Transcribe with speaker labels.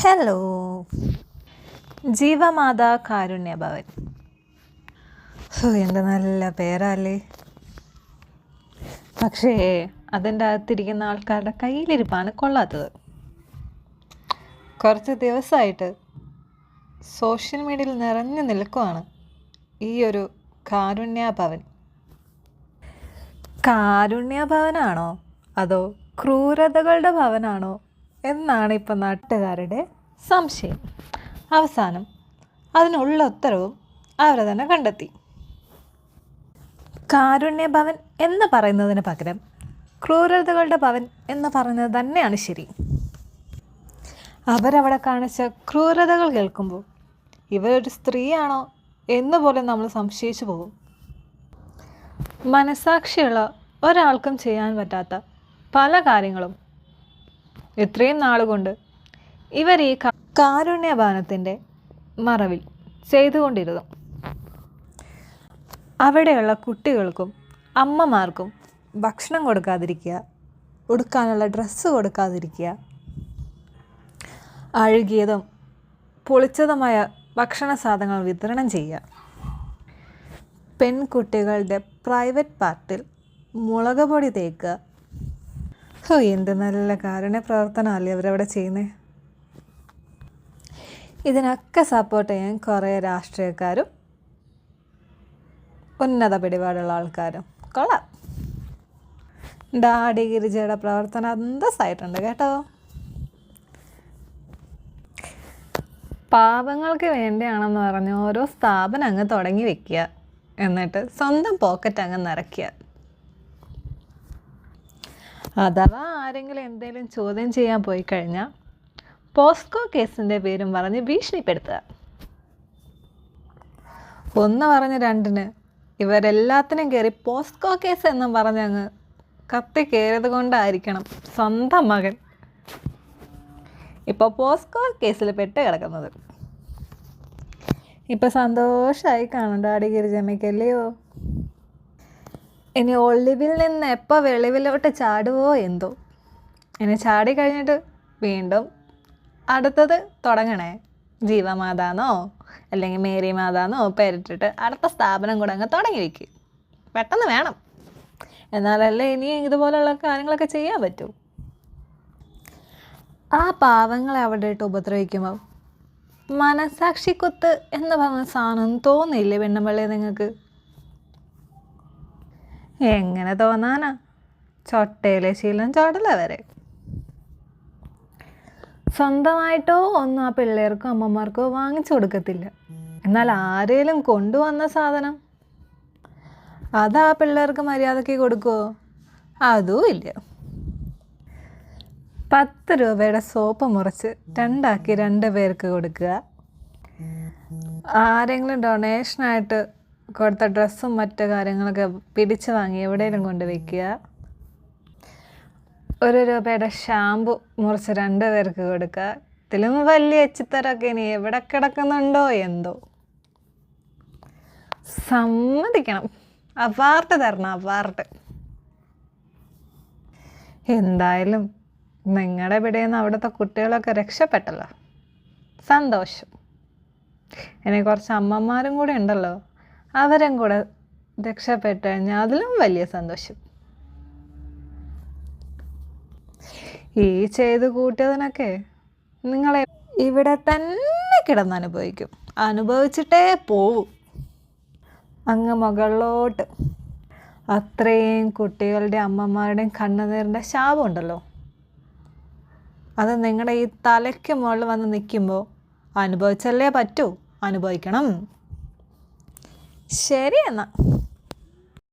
Speaker 1: Hello, ജീവമാതാ കാരുണ്യ ഭവൻ. എന്ത് നല്ല പേരല്ലേ. പക്ഷേ അതിൻ്റെ അകത്തിരിക്കുന്ന ആൾക്കാരുടെ കയ്യിലിരിപ്പാണ് കൊള്ളാത്തത്. കുറച്ച് ദിവസമായിട്ട് സോഷ്യൽ മീഡിയയിൽ നിറഞ്ഞു നിൽക്കുവാണ് ഈ ഒരു കാരുണ്യ ഭവൻ. കാരുണ്യ ഭവനാണോ അതോ ക്രൂരതകളുടെ ഭവനാണോ എന്നാണ് ഇപ്പം നാട്ടുകാരുടെ സംശയം. അവസാനം അതിനുള്ള ഉത്തരവും അവർ തന്നെ കണ്ടെത്തി. കാരുണ്യ ഭവൻ എന്ന് പറയുന്നതിന് പകരം ക്രൂരതകളുടെ ഭവൻ എന്ന് പറയുന്നത് തന്നെയാണ് ശരി. അവരവിടെ കാണിച്ച ക്രൂരതകൾ കേൾക്കുമ്പോൾ ഇവരൊരു സ്ത്രീയാണോ എന്നുപോലെ നമ്മൾ സംശയിച്ചു പോകും. മനസാക്ഷിയുള്ള ഒരാൾക്കും ചെയ്യാൻ പറ്റാത്ത പല കാര്യങ്ങളും ഇത്രയും നാളുകൊണ്ട് ഇവർ ഈ കാരുണ്യ ഭവനത്തിൻ്റെ മറവിൽ ചെയ്തുകൊണ്ടിരുന്നു. അവിടെയുള്ള കുട്ടികൾക്കും അമ്മമാർക്കും ഭക്ഷണം കൊടുക്കാതിരിക്കുക, ഉടുക്കാനുള്ള ഡ്രസ്സ് കൊടുക്കാതിരിക്കുക, അഴുകിയതും പൊളിച്ചതുമായ ഭക്ഷണ സാധനങ്ങൾ വിതരണം ചെയ്യുക, പെൺകുട്ടികളുടെ പ്രൈവറ്റ് പാർട്ടിൽ മുളക് പൊടി തേക്കുക. എന്ത് നല്ല കാരുണ്യ പ്രവർത്തനമല്ലേ അവരവിടെ ചെയ്യുന്നത്. ഇതിനൊക്കെ സപ്പോർട്ട് ചെയ്യാൻ കുറേ രാഷ്ട്രീയക്കാരും ഉന്നത പിടിപാടുള്ള ആൾക്കാരും കൊള്ളാം. ഡാഡി ഗിരിജയുടെ പ്രവർത്തനം അന്തസ്സായിട്ടുണ്ട് കേട്ടോ. പാവങ്ങൾക്ക് വേണ്ടിയാണെന്ന് പറഞ്ഞ് ഓരോ സ്ഥാപനം അങ്ങ് തുടങ്ങി വെക്കുക, എന്നിട്ട് സ്വന്തം പോക്കറ്റ് അങ്ങ് നിറയ്ക്കുക. അഥവാ ആരെങ്കിലും എന്തെങ്കിലും ചോദ്യം ചെയ്യാൻ പോയി കഴിഞ്ഞാൽ പോസ്കോ കേസിൻ്റെ പേരും പറഞ്ഞ് ഭീഷണിപ്പെടുത്തുക. ഒന്ന് പറഞ്ഞ് രണ്ടിന് ഇവരെല്ലാത്തിനും കയറി പോസ്കോ കേസ് എന്നും പറഞ്ഞങ്ങ് കത്തി കയറിയത് കൊണ്ടായിരിക്കണം സ്വന്തം മകൻ ഇപ്പോൾ പോസ്കോ കേസിൽ പെട്ട് കിടക്കുന്നത്. ഇപ്പം സന്തോഷമായി കാണും ഡാഡി ഗിരിജമ്മയ്ക്കല്ലയോ. ഇനി ഒളിവിൽ നിന്ന് എപ്പോൾ വെളിവിലോട്ട് ചാടുവോ എന്തോ. ഇനി ചാടി കഴിഞ്ഞിട്ട് വീണ്ടും അടുത്തത് തുടങ്ങണേ. ജീവമാതാന്നോ അല്ലെങ്കിൽ മേരി മാതാന്നോ പേരിട്ടിട്ട് അടുത്ത സ്ഥാപനം കൂടെ അങ്ങ് തുടങ്ങി വയ്ക്കുക. പെട്ടെന്ന് വേണം, എന്നാലല്ലേ ഇനി ഇതുപോലുള്ള കാര്യങ്ങളൊക്കെ ചെയ്യാൻ പറ്റൂ. ആ പാവങ്ങളെ അവിടെ ഇട്ട് ഉപദ്രവിക്കുമ്പോൾ മനസാക്ഷിക്കുത്ത് എന്ന് പറഞ്ഞ സാധനം തോന്നിയില്ലേ പെണ്ണുമ്പള്ളി നിങ്ങൾക്ക്? എങ്ങനെ തോന്നാനാ, ചൊട്ടയിലെ ശീലം ചോടല വരെ. സ്വന്തമായിട്ടോ ഒന്നും ആ പിള്ളേർക്കോ അമ്മമാർക്കോ വാങ്ങിച്ചു കൊടുക്കത്തില്ല. എന്നാൽ ആരേലും കൊണ്ടുവന്ന സാധനം അത് ആ പിള്ളേർക്ക് മര്യാദയ്ക്ക് കൊടുക്കുമോ? അതും ഇല്ല. 10 രൂപയുടെ സോപ്പ് മുറിച്ച് 2 2 പേർക്ക് കൊടുക്കുക. ആരെങ്കിലും ഡൊണേഷനായിട്ട് കൊടുത്ത ഡ്രസ്സും മറ്റു കാര്യങ്ങളൊക്കെ പിടിച്ച് വാങ്ങി എവിടെയെങ്കിലും കൊണ്ട് വയ്ക്കുക. 1 രൂപയുടെ ഷാമ്പു മുറിച്ച് 2 പേർക്ക് കൊടുക്കുക. ഇതിലും വലിയ എച്ചിത്തരൊക്കെ ഇനി എവിടെ കിടക്കുന്നുണ്ടോ എന്തോ. സമ്മതിക്കണം, അവാർഡ് തരണം, അവാർഡ്. എന്തായാലും നിങ്ങളുടെ പിടിയിൽ നിന്ന് അവിടുത്തെ കുട്ടികളൊക്കെ രക്ഷപ്പെട്ടല്ലോ, സന്തോഷം. ഇനി കുറച്ച് അമ്മമാരും കൂടെ ഉണ്ടല്ലോ, അവരും കൂടെ രക്ഷപ്പെട്ട് കഴിഞ്ഞാൽ അതിലും വലിയ സന്തോഷം. ഈ ചെയ്ത് കൂട്ടിയതിനൊക്കെ നിങ്ങളെ ഇവിടെ തന്നെ കിടന്നനുഭവിക്കും, അനുഭവിച്ചിട്ടേ പോവും അങ്ങ് മുകളിലോട്ട്. അത്രയും കുട്ടികളുടെ അമ്മമാരുടെയും കണ്ണുനീരിൻ്റെ ശാപം ഉണ്ടല്ലോ, അത് നിങ്ങളുടെ ഈ തലയ്ക്ക് മുകളിൽ വന്ന് നിൽക്കുമ്പോൾ അനുഭവിച്ചല്ലേ പറ്റൂ, അനുഭവിക്കണം. ശരി എന്നാൽ.